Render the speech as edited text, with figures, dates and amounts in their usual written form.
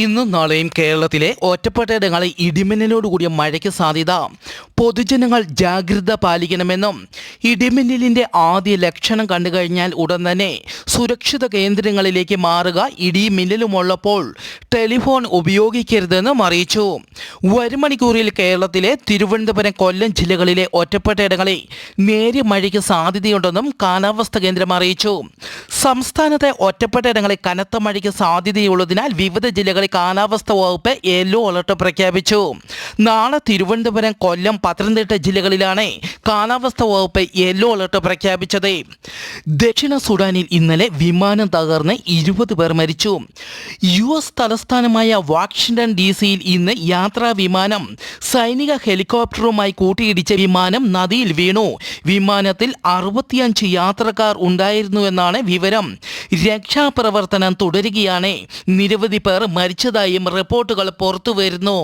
ഇന്നും നാളെയും കേരളത്തിലെ ഒറ്റപ്പെട്ടയിടങ്ങളിൽ ഇടിമിന്നലോടുകൂടിയ മഴയ്ക്ക് സാധ്യത. പൊതുജനങ്ങൾ ജാഗ്രത പാലിക്കണമെന്നും ഇടിമിന്നലിന്റെ ആദ്യ ലക്ഷണം കണ്ടുകഴിഞ്ഞാൽ ഉടൻ തന്നെ സുരക്ഷിത കേന്ദ്രങ്ങളിലേക്ക് മാറുക, ഇടിമിന്നലുമുള്ളപ്പോൾ ടെലിഫോൺ ഉപയോഗിക്കരുതെന്നും അറിയിച്ചു. വരും മണിക്കൂറിൽ കേരളത്തിലെ തിരുവനന്തപുരം, കൊല്ലം ജില്ലകളിലെ ഒറ്റപ്പെട്ടയിടങ്ങളിൽ നേരിയ മഴയ്ക്ക് സാധ്യതയുണ്ടെന്നും കാലാവസ്ഥാ കേന്ദ്രം അറിയിച്ചു. സംസ്ഥാനത്തെ ഒറ്റപ്പെട്ടയിടങ്ങളിൽ കനത്ത മഴയ്ക്ക് സാധ്യതയുള്ളതിനാൽ വിവിധ ജില്ലകളിൽ കാലാവസ്ഥാ വകുപ്പ് യെല്ലോ അലർട്ട് പ്രഖ്യാപിച്ചു. നാളെ തിരുവനന്തപുരം, കൊല്ലം, പത്തനംതിട്ട ജില്ലകളിലാണ് കാലാവസ്ഥാ വകുപ്പ് യെല്ലോ അലർട്ട് പ്രഖ്യാപിച്ചത്. ദക്ഷിണ സുഡാനിൽ ഇന്നലെ വിമാനം തകർന്ന് 20 പേർ മരിച്ചു. US തലസ്ഥാനമായ വാഷിംഗ്ടൺ DC-യിൽ ഇന്ന് യാത്രാ വിമാനം സൈനിക ഹെലികോപ്റ്ററുമായി കൂട്ടിയിടിച്ച വിമാനം നദിയിൽ വീണു. വിമാനത്തിൽ 65 യാത്രക്കാർ ഉണ്ടായിരുന്നുവെന്നാണ് വിവരം. രക്ഷാപ്രവർത്തനം തുടരുകയാണ്. നിരവധി പേർ മരിച്ചതായും റിപ്പോർട്ടുകൾ പുറത്തുവരുന്നു.